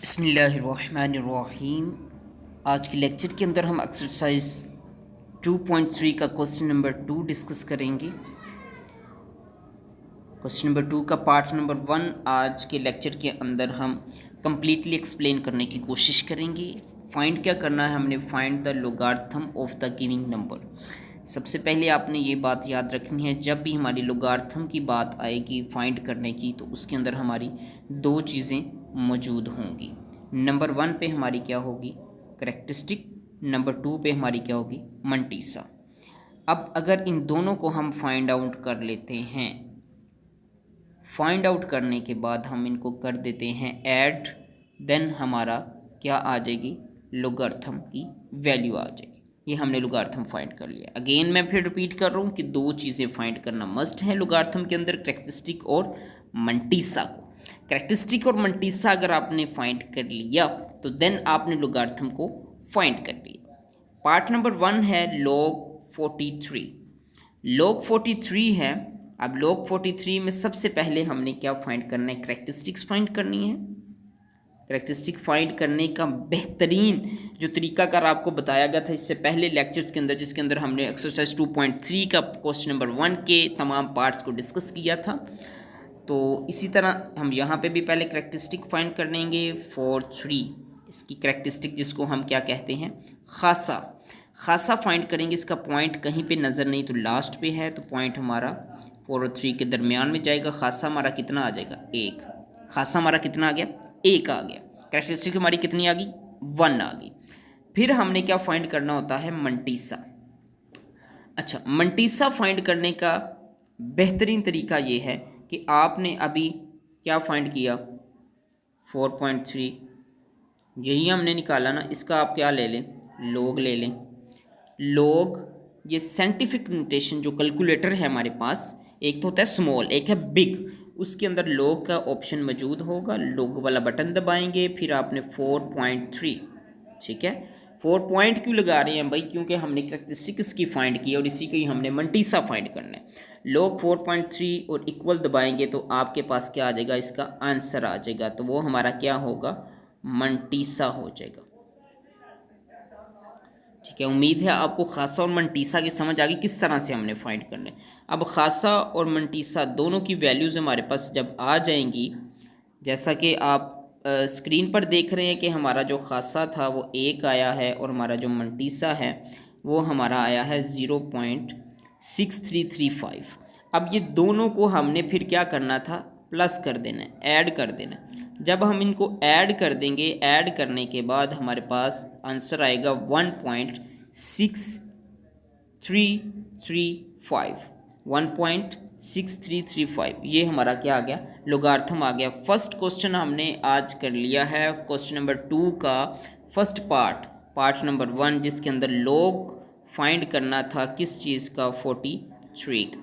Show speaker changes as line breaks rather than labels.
बिस्मिल्लाहिर्रहमानिर्रहीम। आज के लेक्चर के अंदर हम एक्सरसाइज 2.3 का क्वेश्चन नंबर 2 डिस्कस करेंगे। क्वेश्चन नंबर 2 का पार्ट नंबर 1 आज के लेक्चर के अंदर हम कम्प्लीटली एक्सप्लेन करने की कोशिश करेंगे। फाइंड क्या करना है, हमने find the logarithm of the giving number. सबसे पहले आपने ये बात याद रखनी है, जब भी हमारी लोगार्थम की बात आएगी फाइंड करने की तो उसके अंदर हमारी दो चीज़ें मौजूद होंगी। नंबर 1 पे हमारी क्या होगी, करेक्टरिस्टिक। नंबर 2 पे हमारी क्या होगी, मंटीसा। अब अगर इन दोनों को हम फाइंड आउट कर लेते हैं, फाइंड आउट करने के बाद हम इनको कर देते हैं ऐड, देन हमारा क्या आ जाएगी, लोगार्थम की वैल्यू आ जाएगी। ये हमने लोगार्थम फाइंड कर लिया। अगेन मैं फिर रिपीट कर रहा हूँ कि दो चीज़ें फाइंड करना मस्ट है लोगार्थम के अंदर, करेक्टरिस्टिक और मंटीसा को। करेक्टरिस्टिक और मंटीसा अगर आपने फाइंड कर लिया तो देन आपने लोगार्थम को फाइंड कर लिया। पार्ट नंबर 1 है log 43। log 43 है। अब log 43 में सबसे पहले हमने क्या फाइंड करना है, करेक्टरिस्टिक्स फाइंड करनी है। करेक्टरिस्टिक फाइंड करने का बेहतरीन जो तरीकाकार आपको बताया गया था इससे पहले लेक्चर्स के अंदर, जिसके अंदर हमने एक्सरसाइज 2.3 का क्वेश्चन नंबर 1 के तमाम पार्ट्स को डिस्कस किया था। तो इसी तरह हम यहाँ पे भी पहले करेक्टरिस्टिक फाइंड कर लेंगे फॉर 3। इसकी करेक्टरिस्टिक जिसको हम क्या कहते हैं, खासा। खासा फाइंड करेंगे। इसका पॉइंट कहीं पे नज़र नहीं तो लास्ट पे है, तो पॉइंट हमारा 4 और 3 के दरमियान में जाएगा। खासा हमारा कितना आ जाएगा, 1। खासा हमारा कितना आ गया, 1 आ गया। करेक्टरिस्टिक हमारी कितनी आ गई, 1 आ गई। फिर हमने क्या फाइंड करना होता है, मंटीसा। अच्छा, मंटीसा फाइंड करने का बेहतरीन तरीका ये है कि आपने अभी क्या फाइंड किया, 4.3 यही हमने निकाला ना, इसका आप क्या ले लें, लोग ले लें। लोग ये साइंटिफिक नोटेशन जो कैलकुलेटर है हमारे पास, एक तो होता है स्मॉल, एक है बिग, उसके अंदर लोग का ऑप्शन मौजूद होगा। लोग वाला बटन दबाएंगे, फिर आपने 4.3, ठीक है। 4 पॉइंट क्यों लगा रहे हैं भाई, क्योंकि हमने करेक्टरिस्टिक्स की फाइंड की और इसी को ही हमने मंटीसा फाइंड करना है। लोग 4.3 और इक्वल दबाएंगे तो आपके पास क्या आ जाएगा, इसका आंसर आ जाएगा। तो वो हमारा क्या होगा, मंटीसा हो जाएगा। ठीक है, उम्मीद है आपको खासा और मंटीसा की समझ आ गई किस तरह से हमने फाइंड करना है। अब खासा और मंटीसा दोनों की वैल्यूज़ हमारे पास जब आ जाएंगी, जैसा कि आप स्क्रीन पर देख रहे हैं कि हमारा जो खासा था वो 1 आया है और हमारा जो मंटीसा है वो हमारा आया है 0.6335। अब ये दोनों को हमने फिर क्या करना था, प्लस कर देना है, ऐड कर देना है। जब हम इनको ऐड कर देंगे, ऐड करने के बाद हमारे पास आंसर आएगा 1.6335। ये हमारा क्या आ गया, लोगार्थम आ गया। फर्स्ट क्वेश्चन हमने आज कर लिया है, क्वेश्चन नंबर 2 का फर्स्ट पार्ट नंबर 1, जिसके अंदर लोग फाइंड करना था किस चीज़ का, 43 का।